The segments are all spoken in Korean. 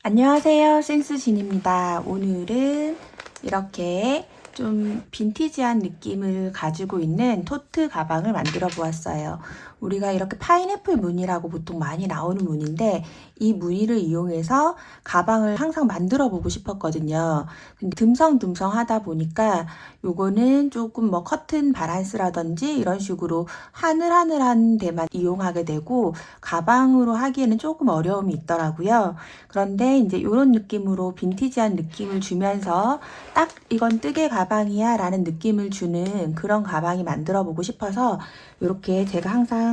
안녕하세요, 센스진입니다. 오늘은 이렇게 좀 빈티지한 느낌을 가지고 있는 토트 가방을 만들어 보았어요. 우리가 이렇게 파인애플 무늬라고 보통 많이 나오는 무늬인데 이 무늬를 이용해서 가방을 항상 만들어 보고 싶었거든요. 근데 듬성듬성 하다 보니까 요거는 조금 뭐 커튼 바란스라든지 이런 식으로 하늘하늘한 데만 이용하게 되고 가방으로 하기에는 조금 어려움이 있더라고요. 그런데 이제 이런 느낌으로 빈티지한 느낌을 주면서 딱 이건 뜨개 가방이야 라는 느낌을 주는 그런 가방이 만들어 보고 싶어서 이렇게 제가 항상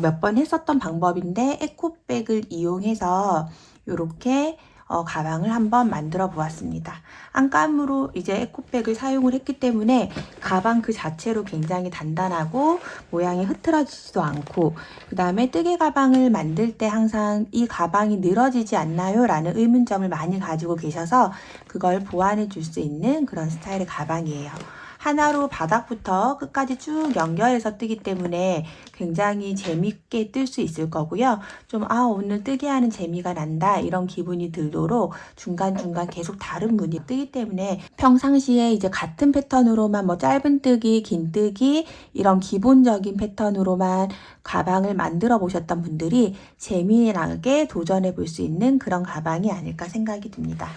몇 번 했었던 방법인데 에코백을 이용해서 이렇게 가방을 한번 만들어 보았습니다. 안감으로 이제 에코백을 사용을 했기 때문에 가방 그 자체로 굉장히 단단하고 모양이 흐트러지지도 않고, 그 다음에 뜨개 가방을 만들 때 항상 이 가방이 늘어지지 않나요? 라는 의문점을 많이 가지고 계셔서 그걸 보완해 줄 수 있는 그런 스타일의 가방이에요. 하나로 바닥부터 끝까지 쭉 연결해서 뜨기 때문에 굉장히 재밌게 뜰 수 있을 거고요. 좀 오늘 뜨게 하는 재미가 난다 이런 기분이 들도록 중간중간 계속 다른 무늬 뜨기 때문에 평상시에 이제 같은 패턴으로만 뭐 짧은 뜨기, 긴 뜨기 이런 기본적인 패턴으로만 가방을 만들어 보셨던 분들이 재미나게 도전해 볼 수 있는 그런 가방이 아닐까 생각이 듭니다.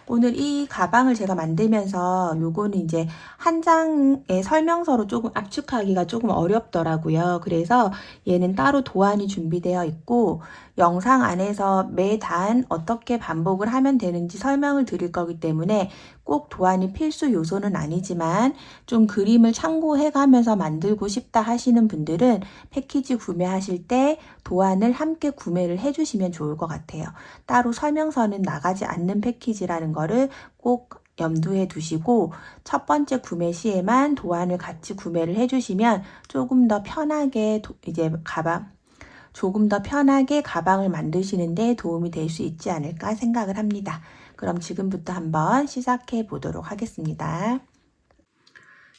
오늘 이 가방을 제가 만들면서 요거는 이제 한 장의 설명서로 조금 압축하기가 조금 어렵더라고요. 그래서 얘는 따로 도안이 준비되어 있고 영상 안에서 매 단 어떻게 반복을 하면 되는지 설명을 드릴 거기 때문에 꼭 도안이 필수 요소는 아니지만 좀 그림을 참고해 가면서 만들고 싶다 하시는 분들은 패키지 구매하실 때 도안을 함께 구매를 해주시면 좋을 것 같아요. 따로 설명서는 나가지 않는 패키지라는 거를 꼭 염두에 두시고 첫 번째 구매 시에만 도안을 같이 구매를 해주시면 조금 더 편하게 조금 더 편하게 가방을 만드시는데 도움이 될 수 있지 않을까 생각을 합니다. 그럼 지금부터 한번 시작해 보도록 하겠습니다.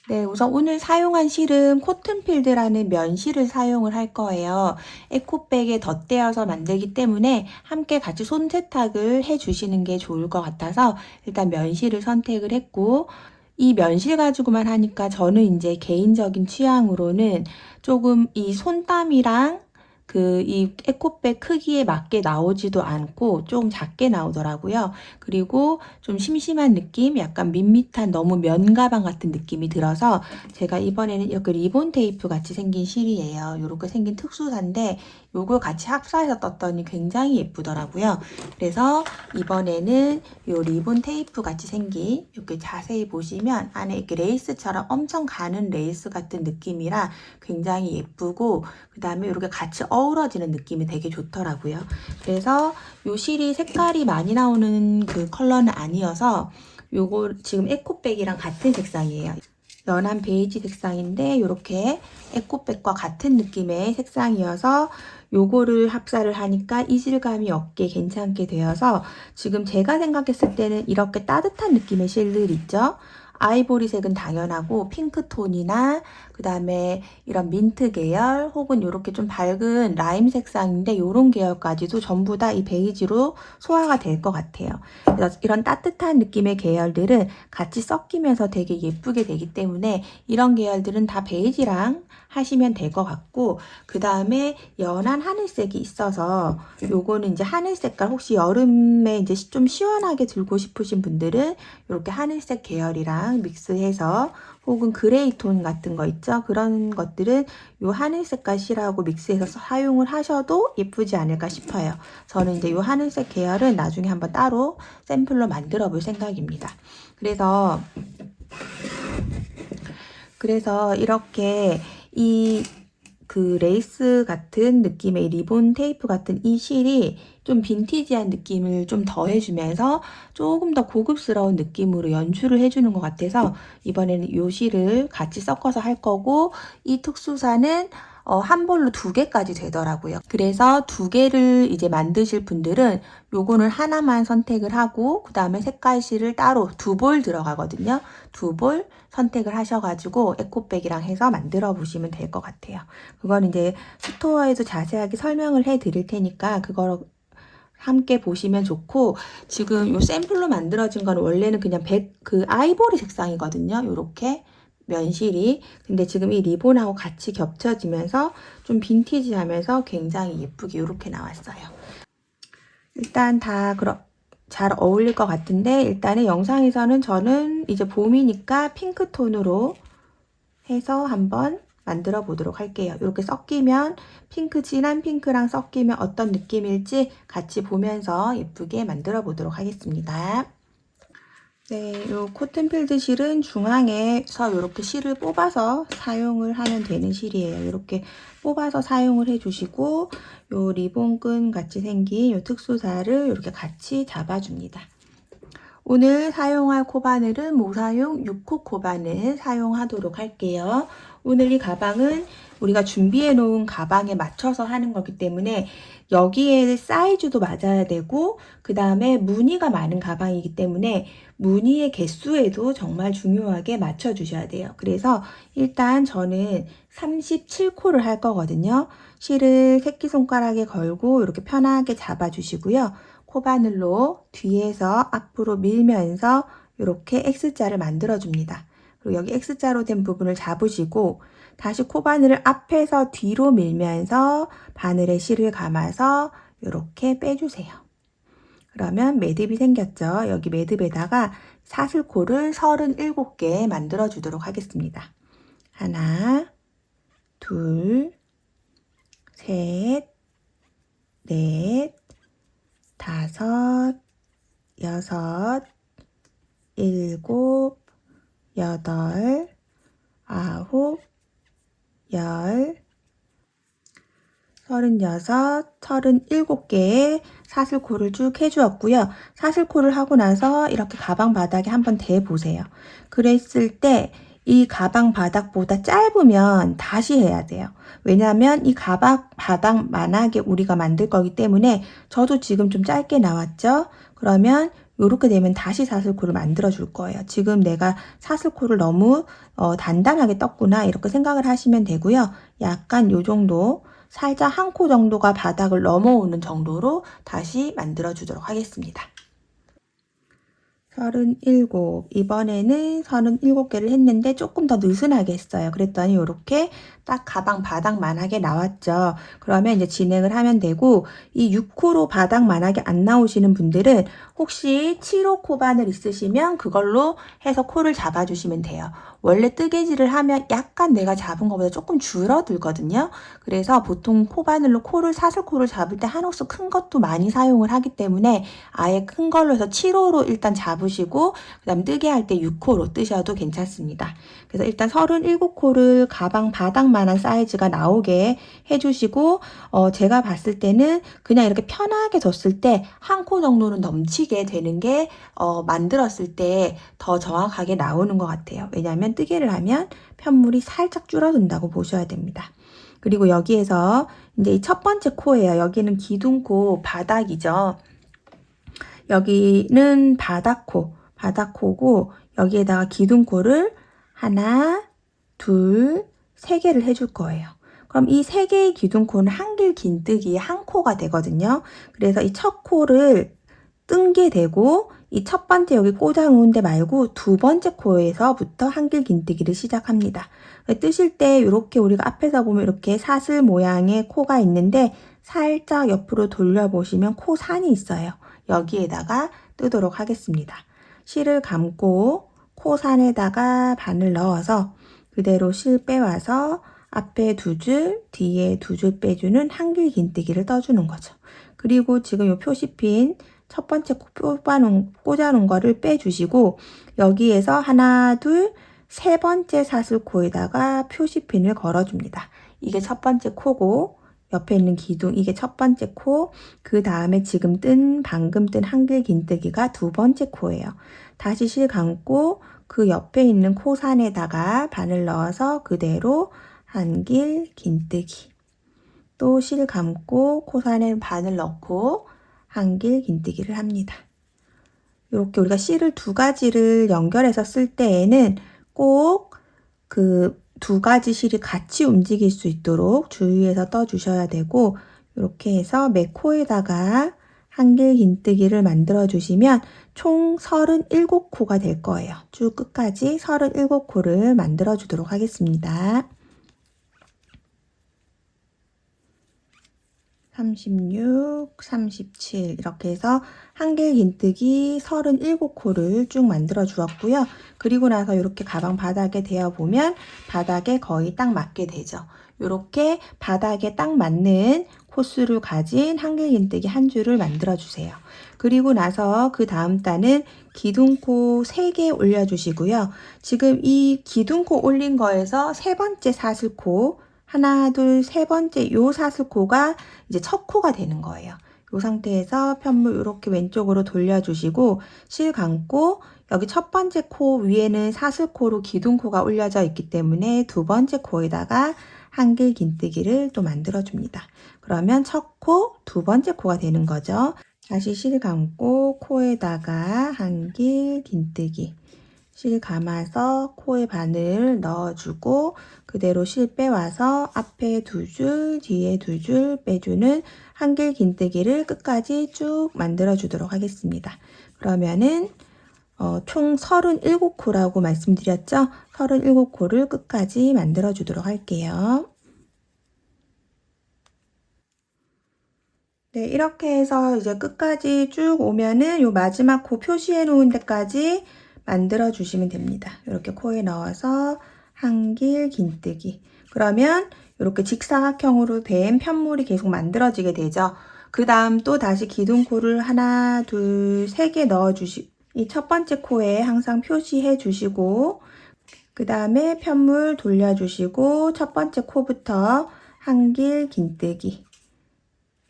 네, 우선 오늘 사용한 실은 코튼필드라는 면실을 사용을 할 거예요. 에코백에 덧대어서 만들기 때문에 함께 같이 손 세탁을 해 주시는 게 좋을 것 같아서 일단 면실을 선택을 했고, 이 면실 가지고만 하니까 저는 이제 개인적인 취향으로는 조금 이 손땀이랑 이 에코백 크기에 맞게 나오지도 않고 좀 작게 나오더라고요. 그리고 좀 심심한 느낌, 약간 밋밋한 너무 면 가방 같은 느낌이 들어서 제가 이번에는 이렇게 리본 테이프 같이 생긴 실이에요. 이렇게 생긴 특수사인데 요걸 같이 합사해서 떴더니 굉장히 예쁘더라고요. 그래서 이번에는 요 리본 테이프 같이 생긴 이렇게 자세히 보시면 안에 이렇게 레이스처럼 엄청 가는 레이스 같은 느낌이라 굉장히 예쁘고, 그 다음에 이렇게 같이 어우러지는 느낌이 되게 좋더라고요. 그래서 요 실이 색깔이 많이 나오는 그 컬러는 아니어서 요거 지금 에코백이랑 같은 색상이에요. 연한 베이지 색상인데 이렇게 에코백과 같은 느낌의 색상이어서 요거를 합사를 하니까 이질감이 없게 괜찮게 되어서 지금 제가 생각했을 때는 이렇게 따뜻한 느낌의 실들 있죠? 아이보리색은 당연하고 핑크톤이나 그 다음에 이런 민트 계열 혹은 이렇게 좀 밝은 라임 색상인데 이런 계열까지도 전부 다 이 베이지로 소화가 될 것 같아요. 그래서 이런 따뜻한 느낌의 계열들은 같이 섞이면서 되게 예쁘게 되기 때문에 이런 계열들은 다 베이지랑 하시면 될 것 같고, 그 다음에 연한 하늘색이 있어서 요거는 이제 하늘 색깔 혹시 여름에 이제 좀 시원하게 들고 싶으신 분들은 이렇게 하늘색 계열이랑 믹스해서 혹은 그레이 톤 같은 거 있죠? 그런 것들은 요 하늘 색깔 실하고 믹스해서 사용을 하셔도 예쁘지 않을까 싶어요. 저는 이제 요 하늘색 계열은 나중에 한번 따로 샘플로 만들어 볼 생각입니다. 그래서 이렇게 레이스 같은 느낌의 리본 테이프 같은 이 실이 좀 빈티지한 느낌을 좀 더해주면서 조금 더 고급스러운 느낌으로 연출을 해주는 것 같아서 이번에는 이 실을 같이 섞어서 할 거고, 이 특수사는 한 볼로 2개까지 되더라고요. 그래서 2개를 이제 만드실 분들은 요거는 하나만 선택을 하고 그 다음에 색깔실을 따로 2볼 들어가거든요. 2볼 선택을 하셔가지고 에코백이랑 해서 만들어 보시면 될 것 같아요. 그건 이제 스토어에도 자세하게 설명을 해 드릴 테니까 그거를 함께 보시면 좋고, 지금 요 샘플로 만들어진 건 원래는 그냥 아이보리 색상이거든요. 요렇게 면실이. 근데 지금 이 리본하고 같이 겹쳐지면서 좀 빈티지하면서 굉장히 예쁘게 요렇게 나왔어요. 일단 다 잘 어울릴 것 같은데, 일단은 영상에서는 저는 이제 봄이니까 핑크톤으로 해서 한번 만들어 보도록 할게요. 이렇게 섞이면 진한 핑크랑 섞이면 어떤 느낌일지 같이 보면서 예쁘게 만들어 보도록 하겠습니다. 네, 요 코튼필드 실은 중앙에서 이렇게 실을 뽑아서 사용을 하면 되는 실이에요. 이렇게 뽑아서 사용을 해주시고, 요 리본끈 같이 생긴 요 특수사를 이렇게 같이 잡아줍니다. 오늘 사용할 코바늘은 모사용 6호 코바늘 사용하도록 할게요. 오늘 이 가방은 우리가 준비해 놓은 가방에 맞춰서 하는 거기 때문에 여기에 사이즈도 맞아야 되고, 그 다음에 무늬가 많은 가방이기 때문에 무늬의 개수에도 정말 중요하게 맞춰 주셔야 돼요. 그래서 일단 저는 37코를 할 거거든요. 실을 새끼손가락에 걸고 이렇게 편하게 잡아 주시고요. 코바늘로 뒤에서 앞으로 밀면서 이렇게 X자를 만들어 줍니다. 그리고 여기 X자로 된 부분을 잡으시고 다시 코바늘을 앞에서 뒤로 밀면서 바늘에 실을 감아서 이렇게 빼주세요. 그러면 매듭이 생겼죠. 여기 매듭에다가 사슬코를 37개 만들어 주도록 하겠습니다. 하나, 둘, 셋, 넷, 다섯, 여섯, 일곱, 여덟, 아홉, 열, 36, 37개의 사슬코를 쭉 해주었고요. 사슬코를 하고 나서 이렇게 가방 바닥에 한번 대보세요. 그랬을 때 이 가방 바닥보다 짧으면 다시 해야 돼요. 왜냐하면 이 가방 바닥 만하게 우리가 만들 거기 때문에 저도 지금 좀 짧게 나왔죠? 그러면 이렇게 되면 다시 사슬코를 만들어 줄 거예요. 지금 내가 사슬코를 너무 단단하게 떴구나 이렇게 생각을 하시면 되고요. 약간 요 정도 살짝 한 코 정도가 바닥을 넘어오는 정도로 다시 만들어 주도록 하겠습니다. 37, 이번에는 37개를 했는데 조금 더 느슨하게 했어요. 그랬더니 이렇게 딱 가방 바닥만하게 나왔죠. 그러면 이제 진행을 하면 되고, 이 6호로 바닥만하게 안 나오시는 분들은 혹시 7호 코바늘 있으시면 그걸로 해서 코를 잡아주시면 돼요. 원래 뜨개질을 하면 약간 내가 잡은 것보다 조금 줄어들거든요. 그래서 보통 코바늘로 사슬코를 잡을 때 한 옥수 큰 것도 많이 사용을 하기 때문에 아예 큰 걸로 해서 7호로 일단 잡으시고 그 다음 뜨개 할 때 6호로 뜨셔도 괜찮습니다. 그래서 일단 37코를 가방 바닥만한 사이즈가 나오게 해주시고, 제가 봤을 때는 그냥 이렇게 편하게 뒀을 때 한 코 정도는 넘치게 되는 게 만들었을 때 더 정확하게 나오는 것 같아요. 왜냐하면 뜨개를 하면 편물이 살짝 줄어든다고 보셔야 됩니다. 그리고 여기에서 이제 이 첫 번째 코예요. 여기는 기둥코 바닥이죠. 여기는 바닥코고 여기에다가 기둥코를 하나, 둘, 세 개를 해줄 거예요. 그럼 이 세 개의 기둥코는 한길 긴뜨기의 한 코가 되거든요. 그래서 이 첫 코를 뜬 게 되고 이 첫 번째 여기 꽂아 놓은 데 말고 두 번째 코에서부터 한길 긴뜨기를 시작합니다. 뜨실 때 이렇게 우리가 앞에서 보면 이렇게 사슬 모양의 코가 있는데 살짝 옆으로 돌려보시면 코산이 있어요. 여기에다가 뜨도록 하겠습니다. 실을 감고 코산에다가 바늘 넣어서 그대로 실 빼와서 앞에 두 줄, 뒤에 두 줄 빼주는 한길 긴뜨기를 떠주는 거죠. 그리고 지금 이 표시핀 첫 번째 꽂아놓은 거를 빼주시고 여기에서 하나, 둘, 세 번째 사슬코에다가 표시핀을 걸어줍니다. 이게 첫 번째 코고 옆에 있는 기둥 이게 첫 번째 코, 그 다음에 방금 뜬 한길 긴뜨기가 두 번째 코예요. 다시 실 감고 그 옆에 있는 코산에다가 바늘 넣어서 그대로 한길 긴뜨기. 또 실 감고 코산에 바늘 넣고 한길 긴뜨기를 합니다. 이렇게 우리가 실을 두 가지를 연결해서 쓸 때에는 꼭 그 두 가지 실이 같이 움직일 수 있도록 주의해서 떠주셔야 되고, 이렇게 해서 매 코에다가 한길 긴뜨기를 만들어 주시면 총 37코가 될 거예요. 쭉 끝까지 37코를 만들어 주도록 하겠습니다. 36, 37 이렇게 해서 한길 긴뜨기 37코를 쭉 만들어 주었고요. 그리고 나서 이렇게 가방 바닥에 대어 보면 바닥에 거의 딱 맞게 되죠. 이렇게 바닥에 딱 맞는 코수를 가진 한길 긴뜨기 한 줄을 만들어 주세요. 그리고 나서 그 다음 단은 기둥코 3개 올려주시고요. 지금 이 기둥코 올린 거에서 세 번째 사슬코 하나, 둘, 세 번째 요 사슬코가 이제 첫 코가 되는 거예요. 이 상태에서 편물 이렇게 왼쪽으로 돌려주시고 실 감고 여기 첫 번째 코 위에는 사슬코로 기둥코가 올려져 있기 때문에 두 번째 코에다가 한길 긴뜨기를 또 만들어 줍니다. 그러면 첫 코, 두 번째 코가 되는 거죠. 다시 실 감고 코에다가 한길 긴뜨기 실 감아서 코에 바늘 넣어주고 그대로 실 빼와서 앞에 2줄, 뒤에 2줄 빼주는 한길 긴뜨기를 끝까지 쭉 만들어 주도록 하겠습니다. 그러면은 총 37코라고 말씀드렸죠? 37코를 끝까지 만들어 주도록 할게요. 네, 이렇게 해서 이제 끝까지 쭉 오면은 요 마지막 코 표시해 놓은 데까지 만들어 주시면 됩니다. 이렇게 코에 넣어서 한길 긴뜨기. 그러면 이렇게 직사각형으로 된 편물이 계속 만들어지게 되죠. 그 다음 또 다시 기둥코를 하나, 둘, 3개 넣어 주시, 이 첫 번째 코에 항상 표시해 주시고, 그 다음에 편물 돌려주시고, 첫 번째 코부터 한길 긴뜨기.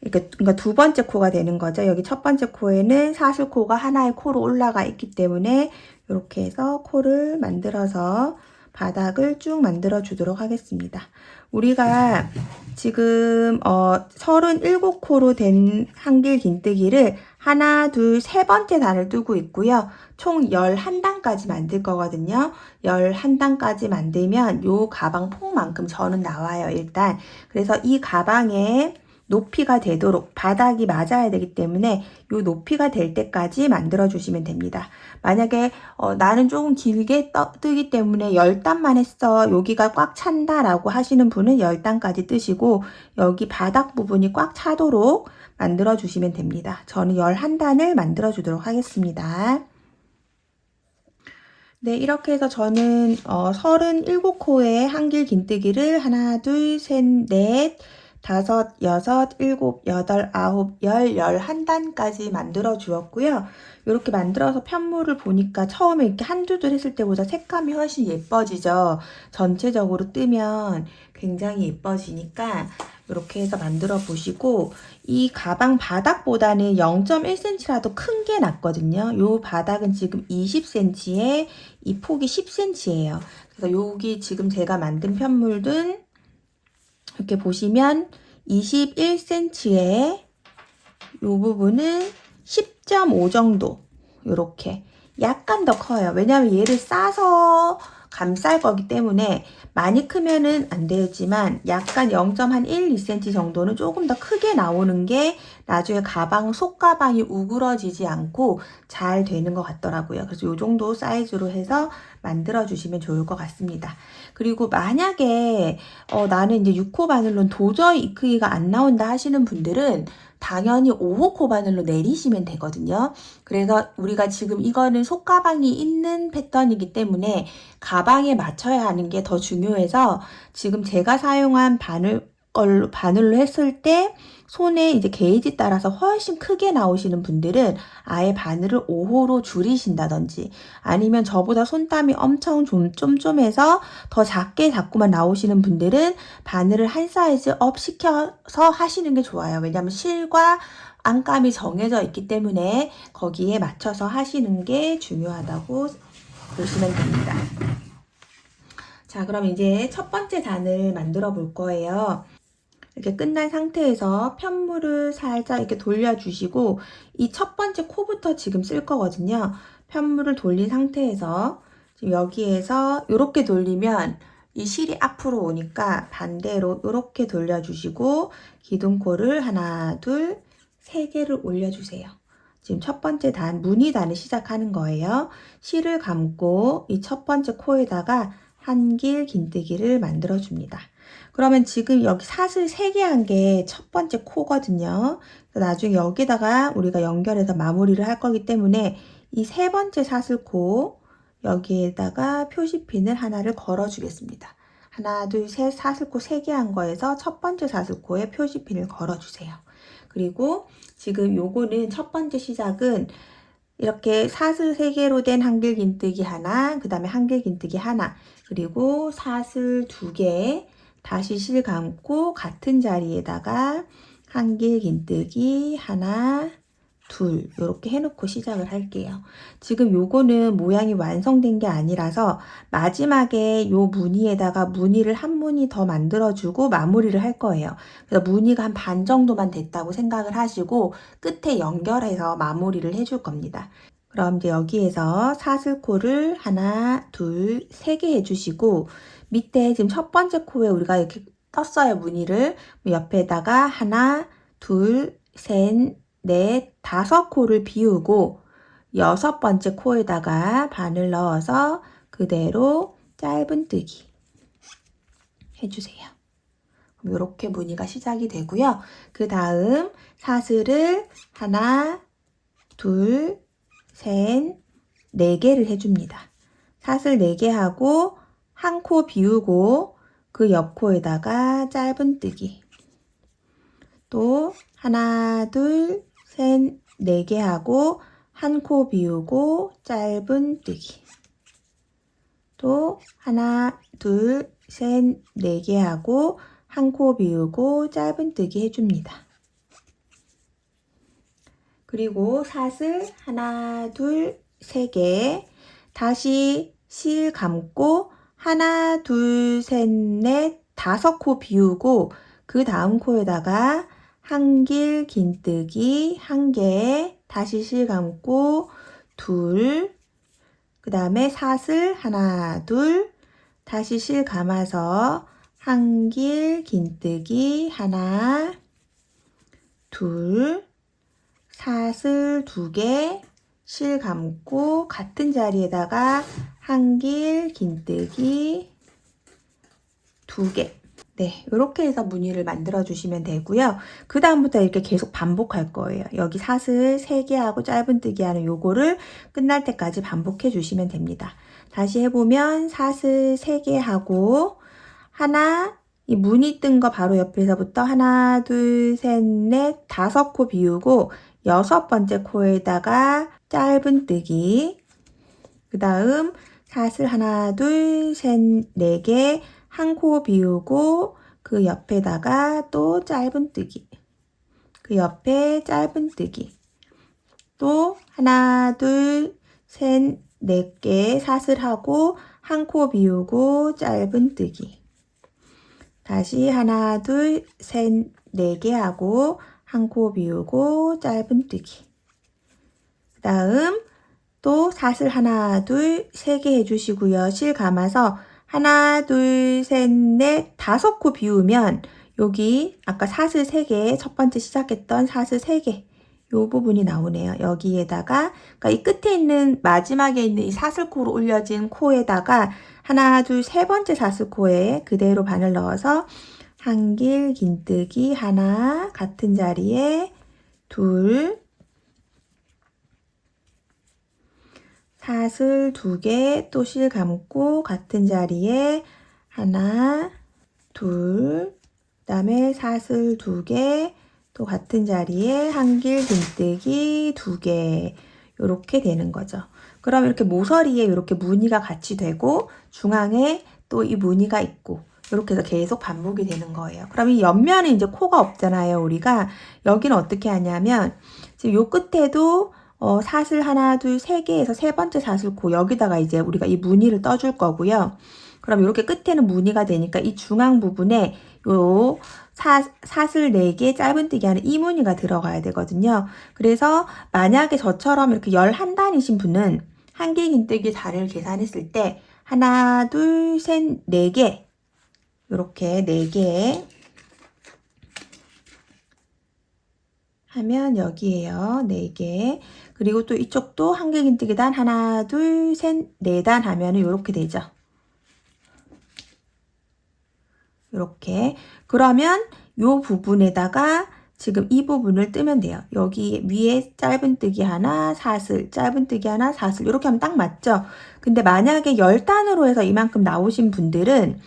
그러니까 두 번째 코가 되는 거죠. 여기 첫 번째 코에는 사슬코가 하나의 코로 올라가 있기 때문에 이렇게 해서 코를 만들어서 바닥을 쭉 만들어 주도록 하겠습니다. 우리가 지금 37코로 된 한길 긴뜨기를 하나, 둘, 세 번째 단을 뜨고 있고요. 총 11단까지 만들 거거든요. 11단까지 만들면 요 가방 폭만큼 저는 나와요, 일단. 그래서 이 가방에 높이가 되도록 바닥이 맞아야 되기 때문에 이 높이가 될 때까지 만들어 주시면 됩니다. 만약에 나는 조금 길게 뜨기 때문에 10단만 했어, 여기가 꽉 찬다 라고 하시는 분은 10단까지 뜨시고 여기 바닥 부분이 꽉 차도록 만들어 주시면 됩니다. 저는 11단을 만들어 주도록 하겠습니다. 네, 이렇게 해서 저는 37코의 한길 긴뜨기를 하나, 둘, 셋, 넷, 다섯, 여섯, 일곱, 여덟, 아홉, 11단까지 만들어 주었고요. 이렇게 만들어서 편물을 보니까 처음에 이렇게 한두 줄 했을 때보다 색감이 훨씬 예뻐지죠. 전체적으로 뜨면 굉장히 예뻐지니까 이렇게 해서 만들어 보시고, 이 가방 바닥보다는 0.1cm라도 큰 게 낫거든요. 이 바닥은 지금 20cm에 이 폭이 10cm예요. 그래서 여기 지금 제가 만든 편물은 이렇게 보시면 21cm에 이 부분은 10.5 정도, 이렇게 약간 더 커요. 왜냐하면 얘를 싸서 감쌀 거기 때문에 많이 크면은 안 되지만 약간 0.1, 2cm 정도는 조금 더 크게 나오는 게 나중에 가방, 속가방이 우그러지지 않고 잘 되는 것 같더라고요. 그래서 이 정도 사이즈로 해서 만들어 주시면 좋을 것 같습니다. 그리고 만약에 나는 이제 6호 바늘론 도저히 이 크기가 안 나온다 하시는 분들은 당연히 5호 코바늘로 내리시면 되거든요. 그래서 우리가 지금 이거는 속가방이 있는 패턴이기 때문에 가방에 맞춰야 하는 게 더 중요해서 지금 제가 사용한 바늘로 했을 때 손에 이제 게이지 따라서 훨씬 크게 나오시는 분들은 아예 바늘을 5호로 줄이신다든지 아니면 저보다 손땀이 엄청 쫌쫌해서 더 작게 자꾸만 나오시는 분들은 바늘을 한 사이즈 업 시켜서 하시는 게 좋아요. 왜냐하면 실과 안감이 정해져 있기 때문에 거기에 맞춰서 하시는 게 중요하다고 보시면 됩니다. 자, 그럼 이제 첫 번째 단을 만들어 볼 거예요. 이렇게 끝난 상태에서 편물을 살짝 이렇게 돌려주시고 이 첫 번째 코부터 지금 쓸 거거든요. 편물을 돌린 상태에서 지금 여기에서 이렇게 돌리면 이 실이 앞으로 오니까 반대로 이렇게 돌려주시고 기둥코를 하나, 둘, 3개를 올려주세요. 지금 첫 번째 단, 무늬단을 시작하는 거예요. 실을 감고 이 첫 번째 코에다가 한길 긴뜨기를 만들어 줍니다. 그러면 지금 여기 사슬 3개 한 게 첫 번째 코거든요. 나중에 여기다가 우리가 연결해서 마무리를 할 거기 때문에 이 세 번째 사슬코 여기에다가 표시핀을 하나를 걸어 주겠습니다. 하나, 둘, 셋, 사슬코 3개 한 거에서 첫 번째 사슬코에 표시핀을 걸어 주세요. 그리고 지금 요거는 첫 번째 시작은 이렇게 사슬 3개로 된 한길 긴뜨기 하나, 그 다음에 한길 긴뜨기 하나, 그리고 사슬 2개, 다시 실 감고 같은 자리에다가 한길 긴뜨기 하나, 둘 이렇게 해놓고 시작을 할게요. 지금 요거는 모양이 완성된 게 아니라서 마지막에 요 무늬에다가 무늬를 한 무늬 더 만들어주고 마무리를 할 거예요. 그래서 무늬가 한 반 정도만 됐다고 생각을 하시고 끝에 연결해서 마무리를 해줄 겁니다. 그럼 이제 여기에서 사슬코를 하나, 둘, 3개 해주시고 밑에 지금 첫 번째 코에 우리가 이렇게 떴어요, 무늬를. 옆에다가 하나, 둘, 셋, 넷, 5코를 비우고 6번째 코에다가 바늘 넣어서 그대로 짧은뜨기 해주세요. 이렇게 무늬가 시작이 되고요. 그 다음 사슬을 하나, 둘, 셋, 4개를 해줍니다. 사슬 4개 하고 한 코 비우고 그 옆 코에다가 짧은뜨기. 또 하나, 둘, 셋, 4개 하고 한 코 비우고 짧은뜨기. 또 하나, 둘, 셋, 4개 하고 한 코 비우고 짧은뜨기 해줍니다. 그리고 사슬 하나, 둘, 3개 다시 실 감고 하나, 둘, 셋, 넷, 5코 비우고 그 다음 코에다가 한길 긴뜨기 1개, 다시 실 감고 둘, 그 다음에 사슬 하나, 둘, 다시 실 감아서 한길 긴뜨기 하나, 둘, 사슬 2개, 실 감고 같은 자리에다가 한길 긴뜨기 2개. 네, 이렇게 해서 무늬를 만들어 주시면 되고요. 그 다음부터 이렇게 계속 반복할 거예요. 여기 사슬 3개 하고 짧은뜨기 하는 요거를 끝날 때까지 반복해 주시면 됩니다. 다시 해보면 사슬 3개 하고 하나, 이 무늬 뜬 거 바로 옆에서부터 하나, 둘, 셋, 넷, 5코 비우고 6번째 코에다가 짧은뜨기. 그 다음 사슬 하나, 둘, 셋, 4개 한 코 비우고 그 옆에다가 또 짧은뜨기. 그 옆에 짧은뜨기. 또 하나, 둘, 셋, 4개 사슬하고 한 코 비우고 짧은뜨기. 다시 하나, 둘, 셋, 4개 하고 한 코 비우고 짧은뜨기. 그 다음 또 사슬 하나, 둘, 3개 해주시고요. 실 감아서 하나, 둘, 셋, 넷, 5코 비우면 여기 아까 사슬 3개, 첫 번째 시작했던 사슬 3개 요 부분이 나오네요. 여기에다가 그러니까 이 끝에 있는 마지막에 있는 이 사슬코로 올려진 코에다가 하나, 둘, 3번째 사슬코에 그대로 바늘 넣어서 한길 긴뜨기 하나, 같은 자리에 둘, 사슬 2개 또 실 감고 같은 자리에 하나, 둘, 그 다음에 사슬 2개 또 같은 자리에 한길 긴뜨기 2개 이렇게 되는 거죠. 그럼 이렇게 모서리에 이렇게 무늬가 같이 되고 중앙에 또 이 무늬가 있고 이렇게 해서 계속 반복이 되는 거예요. 그럼 이 옆면에 이제 코가 없잖아요. 우리가 여기는 어떻게 하냐면 지금 요 끝에도 사슬 하나, 둘, 3개에서 세 번째 사슬코 여기다가 이제 우리가 이 무늬를 떠줄 거고요. 그럼 이렇게 끝에는 무늬가 되니까 이 중앙 부분에 요 사슬 4개 짧은뜨기 하는 이 무늬가 들어가야 되거든요. 그래서 만약에 저처럼 이렇게 11단이신 분은 한길 긴뜨기 자리를 계산했을 때 하나, 둘, 셋, 4개 이렇게 4개 하면 여기에요. 4개. 그리고 또 이쪽도 한길긴뜨기단 하나, 둘, 셋, 4단 하면은 이렇게 되죠. 이렇게. 그러면 요 부분에다가 지금 이 부분을 뜨면 돼요. 여기 위에 짧은뜨기 하나, 사슬, 짧은뜨기 하나, 사슬 이렇게 하면 딱 맞죠? 근데 만약에 10단으로 해서 이만큼 나오신 분들은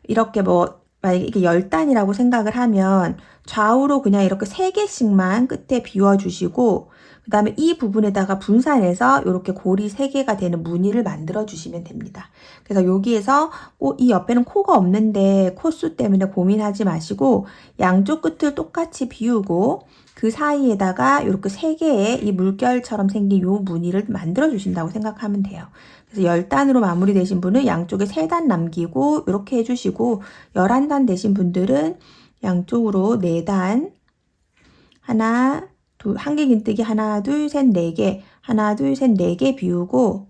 이렇게 뭐 만약에 이게 10단이라고 생각을 하면 좌우로 그냥 이렇게 3개씩만 끝에 비워주시고 그 다음에 이 부분에다가 분산해서 이렇게 고리 3개가 되는 무늬를 만들어 주시면 됩니다. 그래서 여기에서 이 옆에는 코가 없는데 코수 때문에 고민하지 마시고 양쪽 끝을 똑같이 비우고 그 사이에다가 이렇게 3개의 이 물결처럼 생긴 요 무늬를 만들어 주신다고 생각하면 돼요. 그래서 10단으로 마무리되신 분은 양쪽에 3단 남기고 이렇게 해주시고 11단 되신 분들은 양쪽으로 4단 하나, 둘, 한길긴뜨기 하나, 둘, 셋, 4개 하나, 둘, 셋, 4개 비우고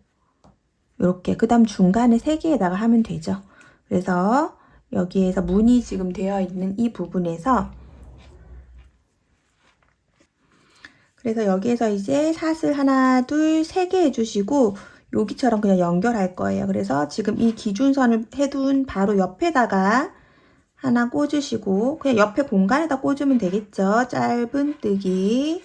이렇게 그 다음 중간에 3개에다가 하면 되죠. 그래서 여기에서 무늬 지금 되어 있는 이 부분에서 그래서 여기에서 이제 사슬 하나, 둘, 3개 해주시고 여기처럼 그냥 연결할 거예요. 그래서 지금 이 기준선을 해둔 바로 옆에다가 하나 꽂으시고 그냥 옆에 공간에다 꽂으면 되겠죠. 짧은뜨기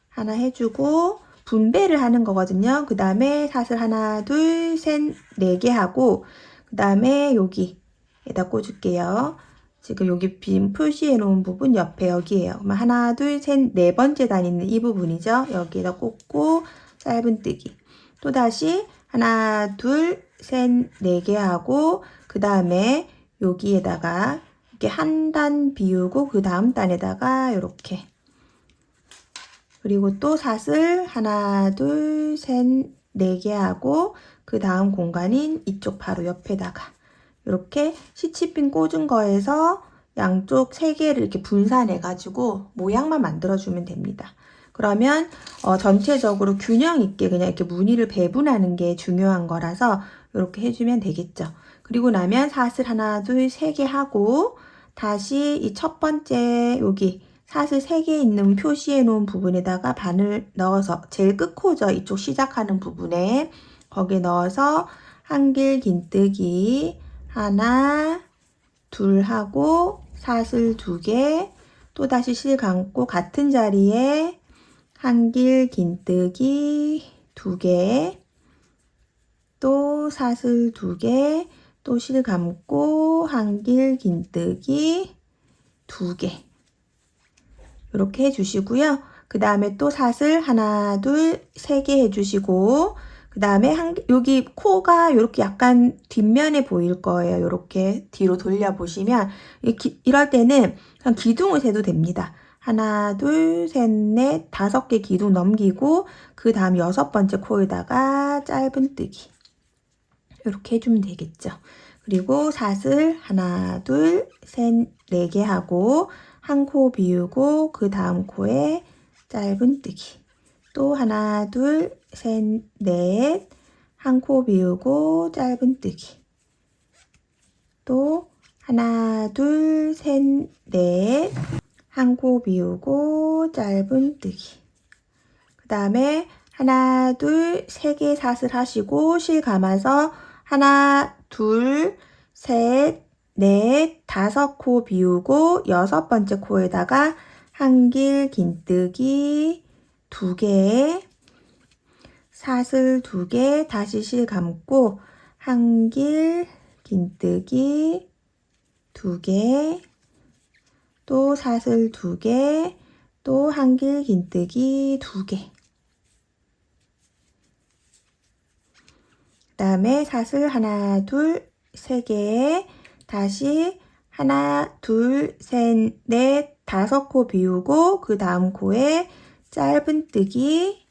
하나 해주고 분배를 하는 거거든요. 그 다음에 사슬 하나, 둘, 셋, 4개 하고 그 다음에 여기에다 꽂을게요. 지금 여기 빈 표시해 놓은 부분 옆에 여기에요. 하나, 둘, 셋, 4번째 단 있는 이 부분이죠. 여기에다 꽂고 짧은뜨기 또다시 하나, 둘, 셋, 4개 하고 그 다음에 여기에다가 이렇게 한 단 비우고 그 다음 단에다가 이렇게 그리고 또 사슬 하나, 둘, 셋, 4개 하고 그 다음 공간인 이쪽 바로 옆에다가 이렇게 시치핀 꽂은 거에서 양쪽 3개를 이렇게 분산해 가지고 모양만 만들어 주면 됩니다. 그러면 전체적으로 균형 있게 그냥 이렇게 무늬를 배분하는 게 중요한 거라서 이렇게 해주면 되겠죠. 그리고 나면 사슬 하나, 둘, 3개 하고 다시 이 첫 번째 여기 사슬 3개 있는 표시해 놓은 부분에다가 바늘 넣어서 제일 끝코죠. 이쪽 시작하는 부분에 거기에 넣어서 한길긴뜨기 하나, 둘 하고 사슬 2개 또다시 실 감고 같은 자리에 한길긴뜨기 2개 또 사슬 2개 또 실 감고 한길긴뜨기 2개 이렇게 해주시고요. 그 다음에 또 사슬 하나, 둘, 3개 해주시고 그 다음에 여기 코가 이렇게 약간 뒷면에 보일 거예요. 이렇게 뒤로 돌려보시면 이럴 때는 그냥 기둥을 세도 됩니다. 하나, 둘, 셋, 넷, 5개 기둥 넘기고 그 다음 6번째 코에다가 짧은뜨기 이렇게 해주면 되겠죠. 그리고 사슬 하나, 둘, 셋, 4개 하고 한 코 비우고 그 다음 코에 짧은뜨기 또 하나, 둘, 셋, 넷 한 코 비우고 짧은뜨기 또 하나, 둘, 셋, 넷 한 코 비우고 짧은뜨기 그 다음에 하나, 둘, 3개 사슬 하시고 실 감아서 하나, 둘, 셋, 넷, 5코 비우고 6번째 코에다가 한길긴뜨기 2개, 사슬 2개, 다시 실 감고 한길긴뜨기 2개, 또 사슬 2개, 또 한길긴뜨기 2개. 그 다음에 사슬 하나, 둘, 3개, 다시 하나, 둘, 셋, 넷, 5코 비우고 그 다음 코에 짧은뜨기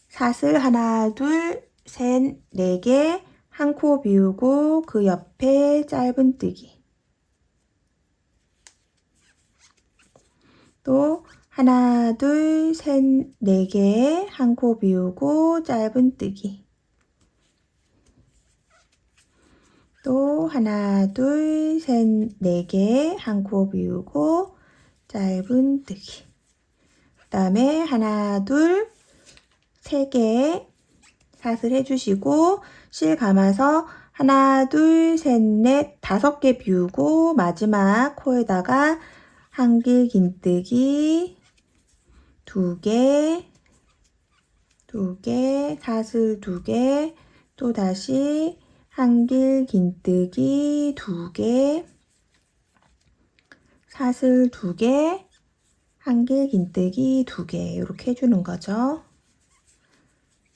사슬 하나, 둘, 셋, 4개 한 코 비우고 그 옆에 짧은뜨기 또 하나, 둘, 셋, 4개 한 코 비우고 짧은뜨기 또 하나, 둘, 셋, 4개 한 코 비우고 짧은뜨기 그다음에 하나, 둘, 세 개 사슬 해주시고 실 감아서 하나, 둘, 셋, 넷, 5개 비우고 마지막 코에다가 한길 긴뜨기 2개, 2개, 사슬 2개, 또 다시 한길 긴뜨기 2개, 사슬 2개, 한길 긴뜨기 2개 이렇게 해주는 거죠.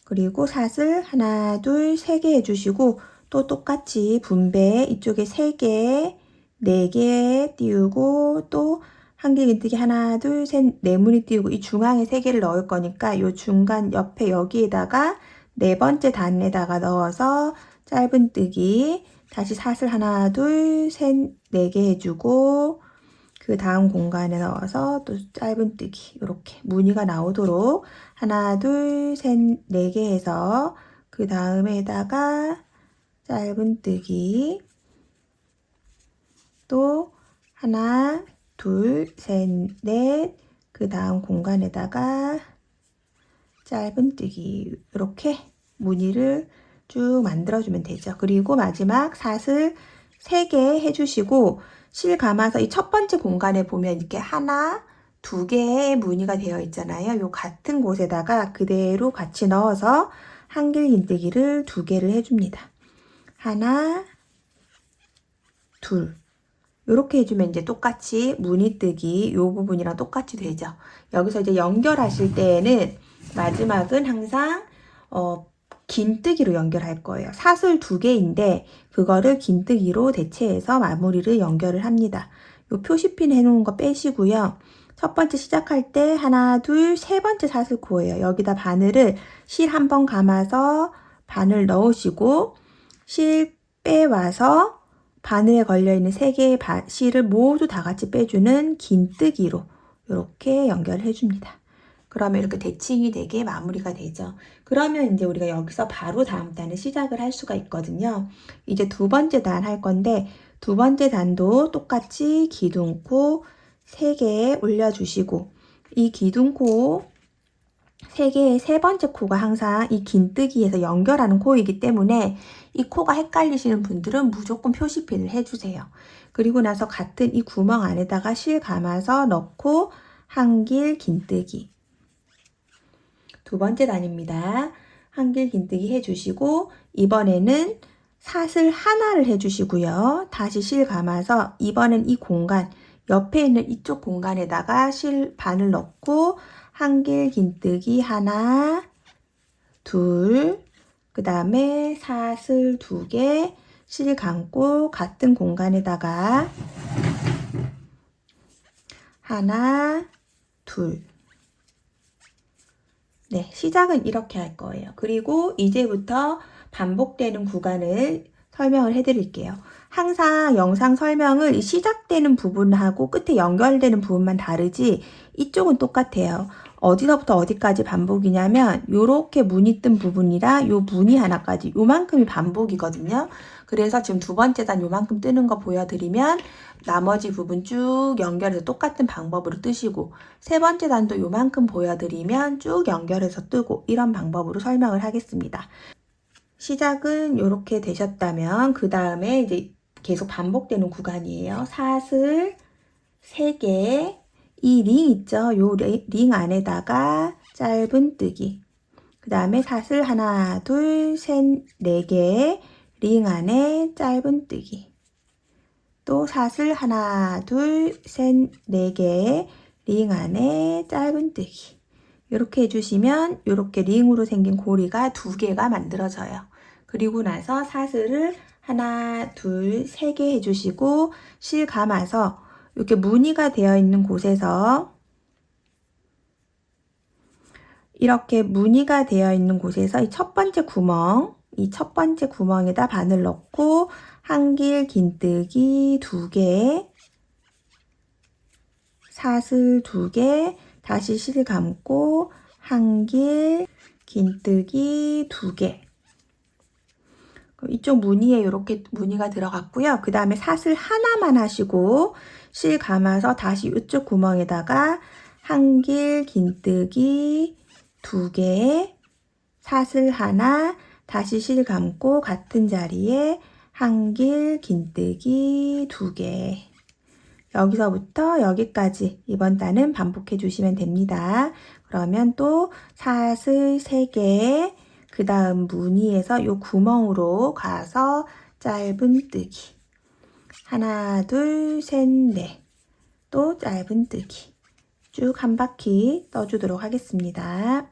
그리고 사슬 하나, 둘, 3개 해주시고 또 똑같이 분배 이쪽에 3개, 4개 띄우고 또 한길 긴뜨기 하나, 둘, 셋, 4무늬 띄우고 이 중앙에 3개를 넣을 거니까 이 중간 옆에 여기에다가 4번째 단에다가 넣어서 짧은뜨기 다시 사슬 하나, 둘, 셋, 4개 해주고 그 다음 공간에 넣어서 또 짧은뜨기 이렇게 무늬가 나오도록 하나, 둘, 셋, 4개 해서 그 다음에다가 짧은뜨기 또 하나, 둘, 셋, 넷, 그 다음 공간에다가 짧은뜨기 이렇게 무늬를 쭉 만들어주면 되죠. 그리고 마지막 사슬 3개 해주시고 실 감아서 이 첫 번째 공간에 보면 이렇게 하나, 2개의 무늬가 되어 있잖아요. 요 같은 곳에다가 그대로 같이 넣어서 한길 긴뜨기를 2개를 해줍니다. 하나, 둘. 이렇게 해주면 이제 똑같이 무늬뜨기 이 부분이랑 똑같이 되죠. 여기서 이제 연결하실 때에는 마지막은 항상 긴뜨기로 연결할 거예요. 사슬 2개인데 그거를 긴뜨기로 대체해서 마무리를 연결을 합니다. 이 표시핀 해놓은 거 빼시고요. 첫 번째 시작할 때 하나, 둘, 세 번째 사슬 코예요. 여기다 바늘을 실 한 번 감아서 바늘 넣으시고 실 빼와서 바늘에 걸려있는 3개의 실을 모두 다 같이 빼주는 긴뜨기로 이렇게 연결해 줍니다. 그러면 이렇게 대칭이 되게 마무리가 되죠. 그러면 이제 우리가 여기서 바로 다음 단을 시작을 할 수가 있거든요. 이제 2번째 단 할 건데 2번째 단도 똑같이 기둥코 3개 올려주시고 이 기둥코 3개의 3번째 코가 항상 이 긴뜨기에서 연결하는 코이기 때문에 이 코가 헷갈리시는 분들은 무조건 표시핀을 해주세요. 그리고 나서 같은 이 구멍 안에다가 실 감아서 넣고 한길 긴뜨기 2번째 단입니다. 한길 긴뜨기 해주시고 이번에는 사슬 하나를 해주시고요. 다시 실 감아서 이번엔 이 공간 옆에 있는 이쪽 공간에다가 실 바늘 넣고 한길 긴뜨기 하나, 둘, 그 다음에 사슬 2개, 실 감고 같은 공간에다가 하나, 둘. 네, 시작은 이렇게 할 거예요. 그리고 이제부터 반복되는 구간을 설명을 해드릴게요. 항상 영상 설명을 시작되는 부분하고 끝에 연결되는 부분만 다르지 이쪽은 똑같아요. 어디서부터 어디까지 반복이냐면 요렇게 무늬 뜬 부분이라 요 무늬 하나까지 요만큼이 반복이거든요. 그래서 지금 2번째 단 요만큼 뜨는 거 보여드리면 나머지 부분 쭉 연결해서 똑같은 방법으로 뜨시고 3번째 단도 요만큼 보여드리면 쭉 연결해서 뜨고 이런 방법으로 설명을 하겠습니다. 시작은 이렇게 되셨다면 그 다음에 이제 계속 반복되는 구간이에요. 사슬 3개 이 링 있죠? 요 링 안에다가 짧은뜨기 그 다음에 사슬 하나, 둘, 셋, 4개 링 안에 짧은뜨기 또 사슬 하나, 둘, 셋, 4개 링 안에 짧은뜨기 이렇게 해주시면 이렇게 링으로 생긴 고리가 2개가 만들어져요. 그리고 나서 사슬을 하나, 둘, 3개 해주시고 실 감아서 이렇게 무늬가 되어 있는 곳에서 이렇게 무늬가 되어 있는 곳에서 이 첫 번째 구멍, 이 첫 번째 구멍에다 바늘 넣고 한길 긴뜨기 2개, 사슬 2개, 다시 실 감고 한길 긴뜨기 2개. 이쪽 무늬에 이렇게 무늬가 들어갔고요. 그 다음에 사슬 하나만 하시고 실 감아서 다시 이쪽 구멍에다가 한길 긴뜨기 2개, 사슬 하나, 다시 실 감고 같은 자리에 한길 긴뜨기 2개. 여기서부터 여기까지 이번 단은 반복해 주시면 됩니다. 그러면 또 사슬 3개, 그 다음 무늬에서 요 구멍으로 가서 짧은뜨기. 하나, 둘, 셋, 넷. 또 짧은뜨기. 쭉 한 바퀴 떠주도록 하겠습니다.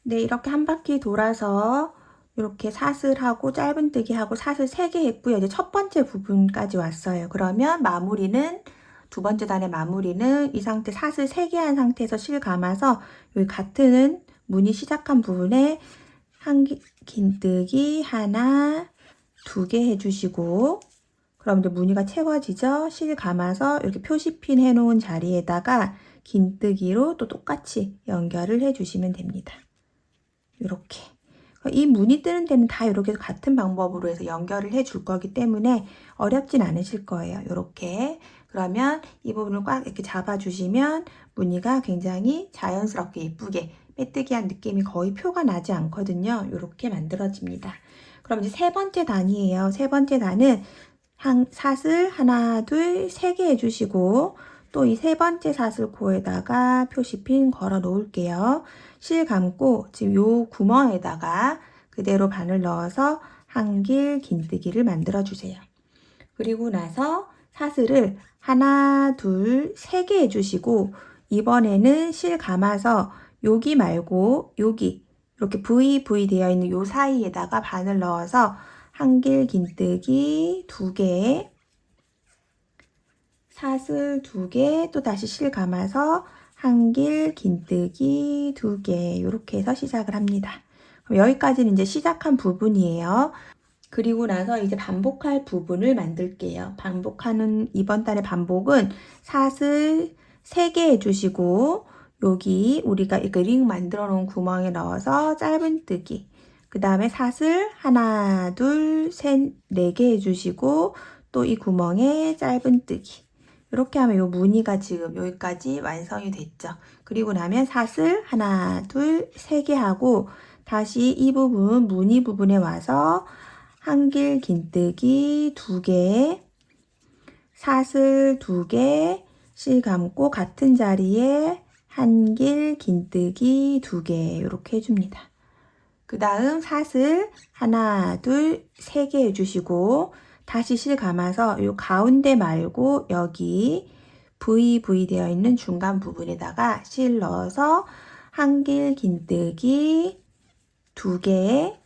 네, 이렇게 한 바퀴 돌아서 이렇게 사슬하고 짧은뜨기하고 사슬 3개 했고요. 이제 첫 번째 부분까지 왔어요. 그러면 마무리는 두 번째 단의 마무리는 이 상태 사슬 3개 한 상태에서 실 감아서 여기 같은 무늬 시작한 부분에 긴뜨기 하나, 2개 해주시고, 그럼 이제 무늬가 채워지죠? 실 감아서 이렇게 표시핀 해놓은 자리에다가 긴뜨기로 또 똑같이 연결을 해주시면 됩니다. 이렇게. 이 무늬 뜨는 데는 다 이렇게 같은 방법으로 해서 연결을 해줄 거기 때문에 어렵진 않으실 거예요. 이렇게. 그러면 이 부분을 꽉 이렇게 잡아주시면 무늬가 굉장히 자연스럽게 예쁘게 빼뜨기한 느낌이 거의 표가 나지 않거든요. 이렇게 만들어집니다. 그럼 이제 세 번째 단이에요. 세 번째 단은 사슬 하나, 둘, 3개 해주시고 또 이 세 번째 사슬코에다가 표시핀 걸어 놓을게요. 실 감고 지금 요 구멍에다가 그대로 바늘 넣어서 한길 긴뜨기를 만들어 주세요. 그리고 나서 사슬을 하나, 둘, 3개 해주시고 이번에는 실 감아서 여기 말고 여기 이렇게 V 되어 있는 요 사이에다가 바늘 넣어서 한길 긴뜨기 2개, 사슬 2개, 또 다시 실 감아서 한길 긴뜨기 2개 이렇게 해서 시작을 합니다. 그럼 여기까지는 이제 시작한 부분이에요. 그리고 나서 이제 반복할 부분을 만들게요. 반복하는 이번 달의 반복은 사슬 3개 해주시고 여기 우리가 이렇게 링 만들어 놓은 구멍에 넣어서 짧은뜨기, 그 다음에 사슬 하나, 둘, 셋, 4개 해주시고 또 이 구멍에 짧은뜨기. 이렇게 하면 요 무늬가 지금 여기까지 완성이 됐죠. 그리고 나면 사슬 하나, 둘, 3개 하고 다시 이 부분 무늬 부분에 와서 한길 긴뜨기 2개, 사슬 2개, 실 감고 같은 자리에 한길 긴뜨기 2개 이렇게 해줍니다. 그 다음 사슬 하나, 둘, 3개 해주시고 다시 실 감아서 요 가운데 말고 여기 V 되어 있는 중간 부분에다가 실 넣어서 한길 긴뜨기 2개,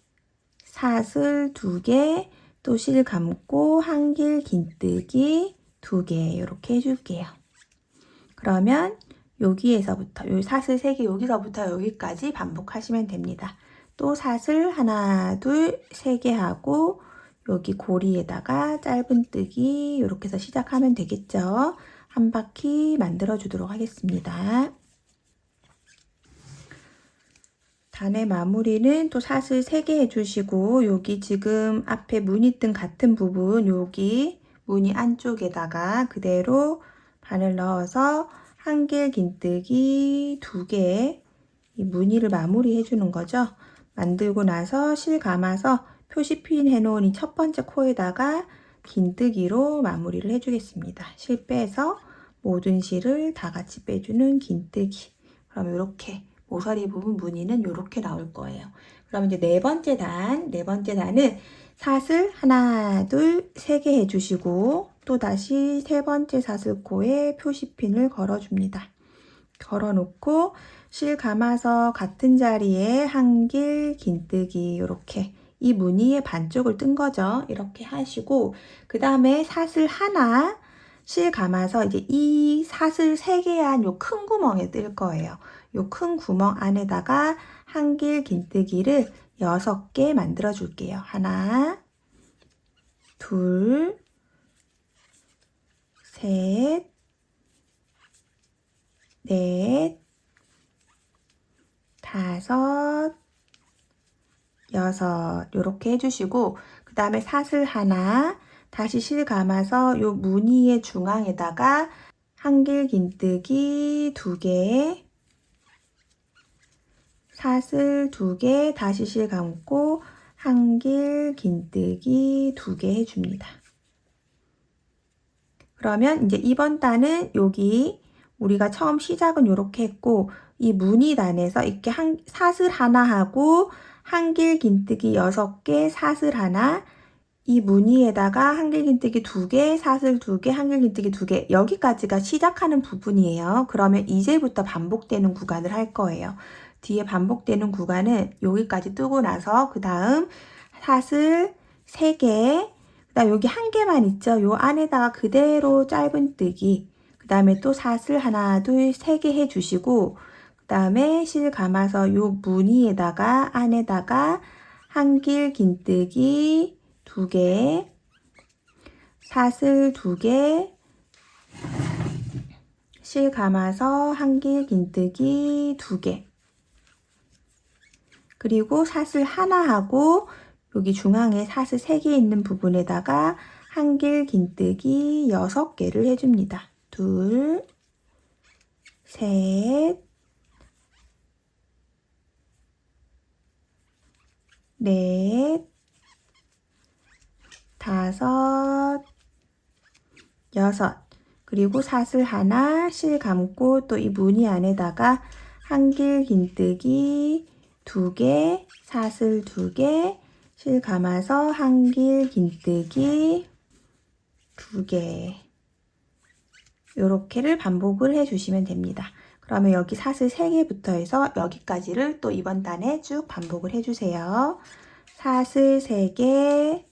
사슬 2개, 또 실 감고 한길 긴뜨기 2개 이렇게 해줄게요. 그러면 여기에서부터 요 사슬 3개 여기서부터 여기까지 반복하시면 됩니다. 또 사슬 하나, 둘, 3개 하고 여기 고리에다가 짧은뜨기 이렇게 해서 시작하면 되겠죠. 한 바퀴 만들어 주도록 하겠습니다. 단의 마무리는 또 사슬 3개 해주시고 여기 지금 앞에 무늬 뜬 같은 부분 여기 무늬 안쪽에다가 그대로 바늘 넣어서 한길 긴뜨기 2개 이 무늬를 마무리 해주는 거죠. 만들고 나서 실 감아서 표시핀 해놓은 이 첫 번째 코에다가 긴뜨기로 마무리를 해주겠습니다. 실 빼서 모든 실을 다 같이 빼주는 긴뜨기. 그럼 이렇게 모서리 부분 무늬는 이렇게 나올 거예요. 그럼 이제 네 번째 단은 사슬 하나, 둘, 3개 해주시고 또 다시 세 번째 사슬코에 표시핀을 걸어줍니다. 걸어놓고 실 감아서 같은 자리에 한길 긴뜨기 이렇게 이 무늬의 반쪽을 뜬 거죠. 이렇게 하시고 그 다음에 사슬 하나 실 감아서 이제 이 사슬 3개한 요 큰 구멍에 뜰 거예요. 요 큰 구멍 안에다가 한길 긴뜨기를 6개 만들어 줄게요. 하나, 둘, 셋, 넷, 다섯, 여섯 이렇게 해주시고 그 다음에 사슬 하나 다시 실 감아서 요 무늬의 중앙에다가 한길 긴뜨기 2개, 사슬 2개, 다시 실 감고 한길 긴뜨기 2개 해줍니다. 그러면 이제 이번 단은 여기 우리가 처음 시작은 이렇게 했고 이 무늬단에서 이렇게 사슬 하나 하고 한길 긴뜨기 6개, 사슬 하나, 이 무늬에다가 한길 긴뜨기 2개, 사슬 2개, 한길 긴뜨기 2개, 여기까지가 시작하는 부분이에요. 그러면 이제부터 반복되는 구간을 할 거예요. 뒤에 반복되는 구간은 여기까지 뜨고 나서 그 다음 사슬 3개, 그 다음 여기 한 개만 있죠. 요 안에다가 그대로 짧은뜨기, 그 다음에 또 사슬 하나, 둘, 3개 해주시고, 그 다음에 실 감아서 요 무늬에다가 안에다가 한길 긴뜨기 2개, 사슬 2개, 실 감아서 한길 긴뜨기 2개, 그리고 사슬 하나 하고 여기 중앙에 사슬 3개 있는 부분에다가 한길 긴뜨기 6개를 해줍니다. 둘, 셋, 넷, 다섯, 여섯, 그리고 사슬 하나, 실 감고 또 이 무늬 안에다가 한길 긴뜨기 2개, 사슬 2개, 실 감아서 한길 긴뜨기 2개, 요렇게를 반복을 해주시면 됩니다. 그러면 여기 사슬 3개부터 해서 여기까지를 또 이번 단에 쭉 반복을 해주세요. 사슬 3개,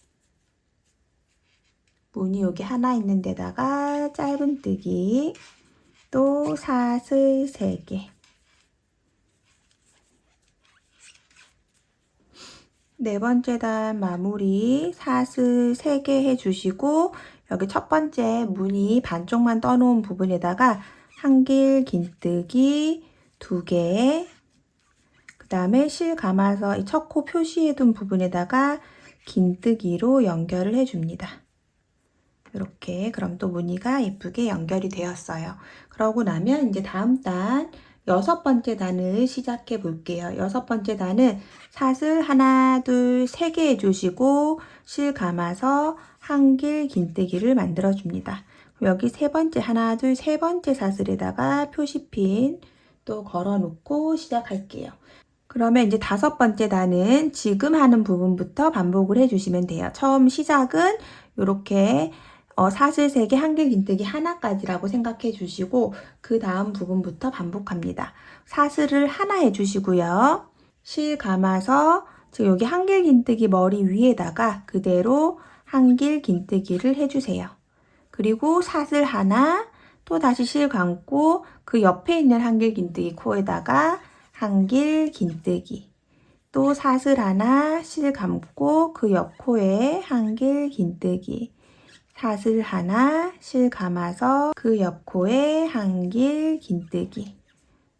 무늬 여기 하나 있는 데다가 짧은뜨기, 또 사슬 3개, 네 번째 단 마무리 사슬 3개 해주시고 여기 첫 번째 무늬 반쪽만 떠놓은 부분에다가 한길 긴뜨기 2개, 그 다음에 실 감아서 이 첫 코 표시해둔 부분에다가 긴뜨기로 연결을 해줍니다. 이렇게 그럼 또 무늬가 예쁘게 연결이 되었어요. 그러고 나면 이제 다음 단 6번째 단을 시작해 볼게요. 6번째 단은 사슬 하나, 둘, 3개 해주시고 실 감아서 한길 긴뜨기를 만들어 줍니다. 여기 세 번째 하나, 둘, 세 번째 사슬에다가 표시핀 또 걸어 놓고 시작할게요. 그러면 이제 5번째 단은 지금 하는 부분부터 반복을 해주시면 돼요. 처음 시작은 이렇게 사슬 3개, 한길 긴뜨기 하나까지라고 생각해 주시고 그 다음 부분부터 반복합니다. 사슬을 하나 해주시고요. 실 감아서 지금 여기 한길 긴뜨기 머리 위에다가 그대로 한길 긴뜨기를 해주세요. 그리고 사슬 하나, 또 다시 실 감고 그 옆에 있는 한길 긴뜨기 코에다가 한길 긴뜨기, 또 사슬 하나, 실 감고 그 옆 코에 한길 긴뜨기, 사슬 하나, 실 감아서 그 옆 코에 한길 긴뜨기,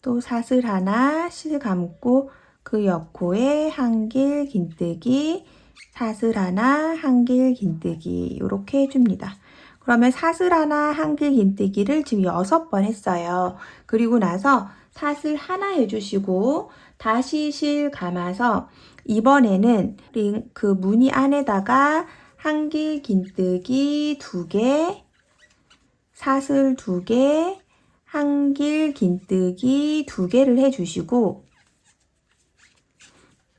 또 사슬 하나, 실 감고 그 옆 코에 한길 긴뜨기, 사슬 하나, 한길 긴뜨기 이렇게 해줍니다. 그러면 사슬 하나, 한길 긴뜨기를 지금 6번 했어요. 그리고 나서 사슬 하나 해주시고 다시 실 감아서 이번에는 그 무늬 안에다가 한길 긴뜨기 2개, 사슬 2개, 한길 긴뜨기 2개를 해주시고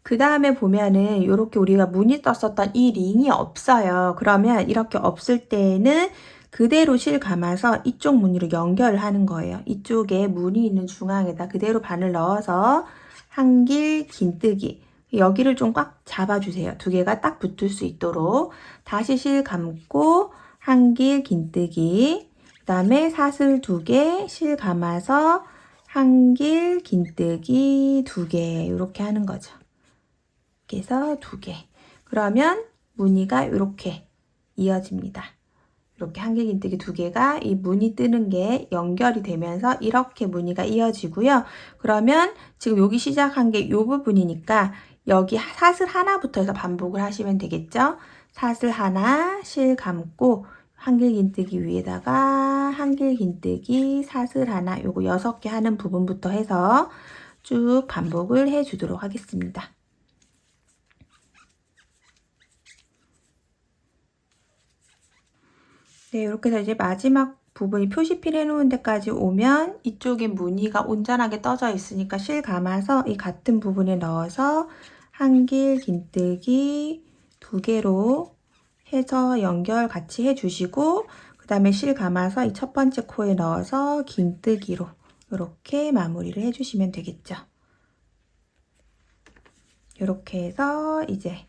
그 다음에 보면은 이렇게 우리가 무늬 떴었던 이 링이 없어요. 그러면 이렇게 없을 때는 그대로 실 감아서 이쪽 무늬로 연결을 하는 거예요. 이쪽에 무늬 있는 중앙에다 그대로 바늘 넣어서 한길 긴뜨기, 여기를 좀 꽉 잡아주세요. 2개가 딱 붙을 수 있도록 다시 실 감고 한길 긴뜨기, 그 다음에 사슬 2개, 실 감아서 한길 긴뜨기 2개 이렇게 하는 거죠. 이렇게 해서 2개. 그러면 무늬가 이렇게 이어집니다. 이렇게 한길 긴뜨기 2개가 이 무늬 뜨는 게 연결이 되면서 이렇게 무늬가 이어지고요. 그러면 지금 여기 시작한 게 이 부분이니까 여기 사슬 하나부터 해서 반복을 하시면 되겠죠. 사슬 하나, 실 감고 한길긴뜨기 위에다가 한길긴뜨기 사슬 하나, 요거 6개 하는 부분부터 해서 쭉 반복을 해 주도록 하겠습니다. 네, 이렇게 해서 이제 마지막 부분이 표시필 해놓은 데까지 오면 이쪽에 무늬가 온전하게 떠져 있으니까 실 감아서 이 같은 부분에 넣어서 한길긴뜨기 2개로 해서 연결 같이 해주시고, 그 다음에 실 감아서 이 첫 번째 코에 넣어서 긴뜨기로 이렇게 마무리를 해주시면 되겠죠. 이렇게 해서 이제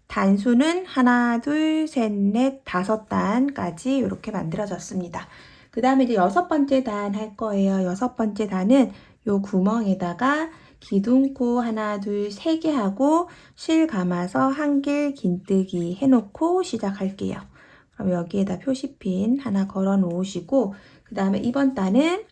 단수는 하나, 둘, 셋, 넷, 5단까지 이렇게 만들어졌습니다. 그 다음에 이제 6번째 단 할 거예요. 6번째 단은 요 구멍에다가 기둥코 하나, 둘, 3개 하고 실 감아서 한길긴뜨기 해놓고 시작할게요. 그럼 여기에다 표시핀 하나 걸어 놓으시고, 그 다음에 이번 단은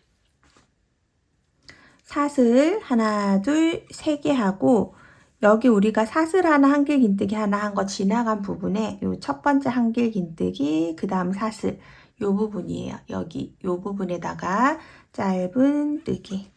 사슬 하나, 둘, 3개 하고, 여기 우리가 사슬 하나, 한길긴뜨기 하나 한 거 지나간 부분에 요 첫 번째 한길긴뜨기, 그 다음 사슬, 요 부분이에요. 여기 요 부분에다가 짧은 뜨기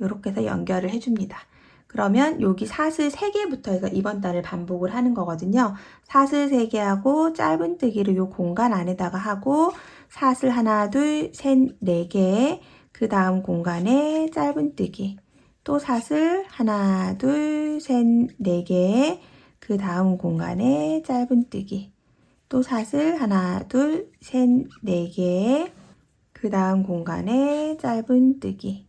요렇게 해서 연결을 해줍니다. 그러면 여기 사슬 3개부터 해서 이번 단을 반복을 하는 거거든요. 사슬 3개 하고 짧은 뜨기를 요 공간 안에다가 하고 사슬 하나, 둘, 셋, 4개, 그 다음 공간에 짧은 뜨기, 또 사슬 하나, 둘, 셋, 4개, 그 다음 공간에 짧은 뜨기, 또 사슬 하나, 둘, 셋, 4개, 그 다음 공간에 짧은 뜨기,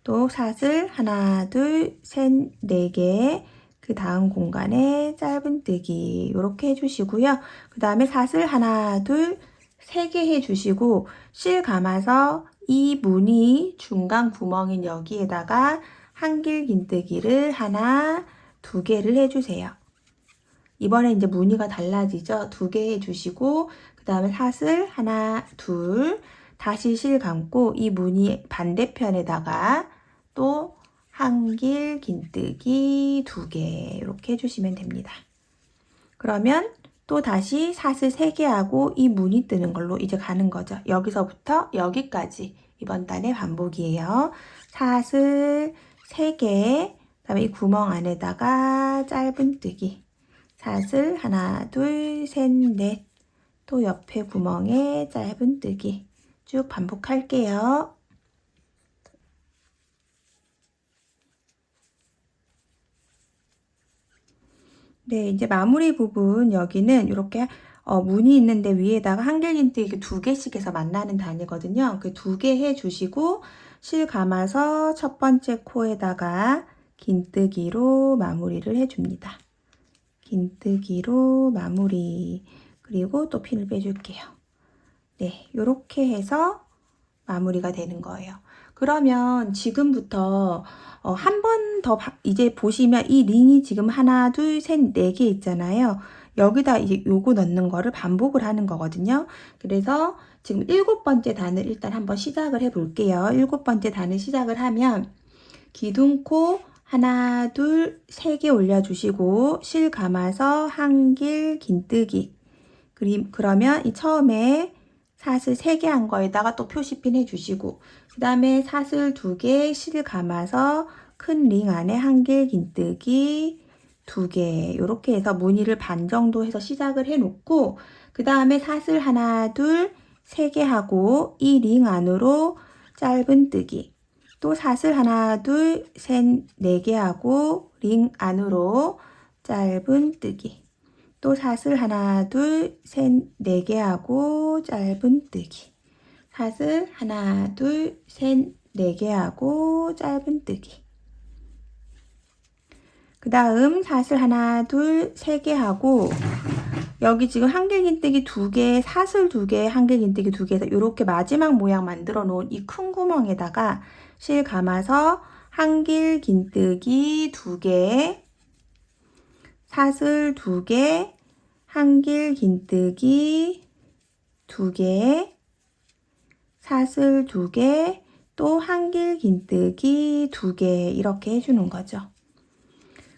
또 사슬 하나, 둘, 셋, 4개, 그 다음 공간에 짧은 뜨기 이렇게 해주시고요. 그 다음에 사슬 하나, 둘, 3개 해주시고 실 감아서 이 무늬 중간 구멍인 여기에다가 한길긴뜨기를 하나, 2개를 해주세요. 이번에 이제 무늬가 달라지죠. 2개 해주시고 그 다음에 사슬 하나, 둘, 다시 실 감고 이 무늬 반대편에다가 또 한길긴뜨기 2개 이렇게 해주시면 됩니다. 그러면 또 다시 사슬 3개 하고 이 무늬 뜨는 걸로 이제 가는 거죠. 여기서부터 여기까지 이번 단의 반복이에요. 사슬 3개, 그 다음에 이 구멍 안에다가 짧은 뜨기, 사슬 하나, 둘, 셋, 넷, 또 옆에 구멍에 짧은 뜨기 쭉 반복할게요. 네, 이제 마무리 부분 여기는 이렇게 무늬 있는데 위에다가 한길긴뜨기 2개씩 해서 만나는 단이거든요. 그 2개 해주시고 실 감아서 첫 번째 코에다가 긴뜨기로 마무리를 해줍니다. 긴뜨기로 마무리. 그리고 또 핀을 빼줄게요. 네, 이렇게 해서 마무리가 되는 거예요. 그러면 지금부터 한 번 더 이제 보시면 이 링이 지금 하나, 둘, 셋, 4개 있잖아요. 여기다 이제 요거 넣는 거를 반복을 하는 거거든요. 그래서 지금 7번째 단을 일단 한번 시작을 해 볼게요. 7번째 단을 시작을 하면 기둥코 하나, 둘, 3개 올려주시고 실 감아서 한길긴뜨기. 그러면 이 처음에 사슬 3개 한 거에다가 또 표시핀 해주시고 그 다음에 사슬 2개 실 감아서 큰 링 안에 한길긴뜨기 2개 이렇게 해서 무늬를 반 정도 해서 시작을 해 놓고 그 다음에 사슬 하나, 둘, 3개 하고 이 링 안으로 짧은 뜨기, 또 사슬 하나, 둘, 셋, 4개 하고 링 안으로 짧은 뜨기, 또 사슬 하나, 둘, 셋, 4개 하고 짧은 뜨기, 사슬 하나, 둘, 셋, 4개 하고 짧은 뜨기, 그 다음 사슬 하나, 둘, 3개 하고 여기 지금 한길긴뜨기 2개, 사슬 2개, 한길긴뜨기 2개에서 이렇게 마지막 모양 만들어 놓은 이 큰 구멍에다가 실 감아서 한길긴뜨기 2개, 사슬 2개, 한길긴뜨기 2개, 사슬 2개, 또 한길긴뜨기 2개 이렇게 해주는 거죠.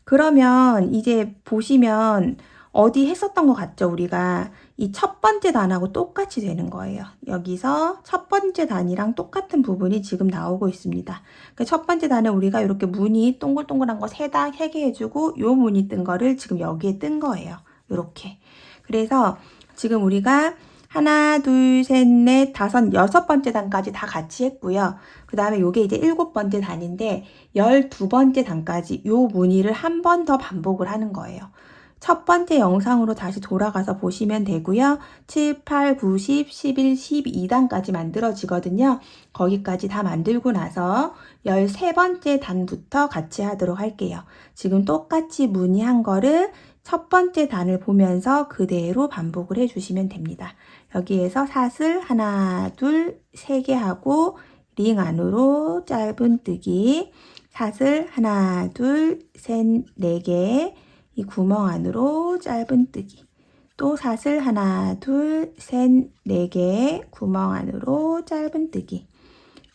그러면 이제 보시면 어디 했었던 것 같죠? 우리가 이 첫 번째 단하고 똑같이 되는 거예요. 여기서 첫 번째 단이랑 똑같은 부분이 지금 나오고 있습니다. 그 첫 번째 단은 우리가 이렇게 무늬 동글동글한 거 세 개 해주고 요 무늬 뜬 거를 지금 여기에 뜬 거예요. 이렇게. 그래서 지금 우리가 하나, 둘, 셋, 넷, 다섯, 여섯 번째 단까지 다 같이 했고요. 그 다음에 요게 이제 일곱 번째 단인데 12번째 단까지 요 무늬를 한 번 더 반복을 하는 거예요. 첫 번째 영상으로 다시 돌아가서 보시면 되고요. 7, 8, 9, 10, 11, 12단까지 만들어지거든요. 거기까지 다 만들고 나서 13번째 단부터 같이 하도록 할게요. 지금 똑같이 무늬한 거를 첫 번째 단을 보면서 그대로 반복을 해주시면 됩니다. 여기에서 사슬 하나, 둘, 세 개 하고 링 안으로 짧은뜨기, 사슬 하나, 둘, 셋, 네 개, 이 구멍 안으로 짧은뜨기, 또 사슬 하나, 둘, 셋, 네 개, 구멍 안으로 짧은뜨기,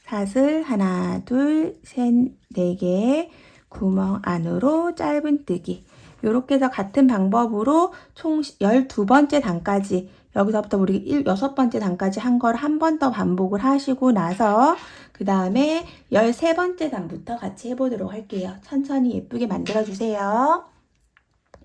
사슬 하나, 둘, 셋, 네 개, 구멍 안으로 짧은뜨기. 이렇게 해서 같은 방법으로 총 12번째 단까지, 여기서부터 우리 6번째 단까지 한 걸 한 번 더 반복을 하시고 나서 그 다음에 13번째 단부터 같이 해보도록 할게요. 천천히 예쁘게 만들어주세요.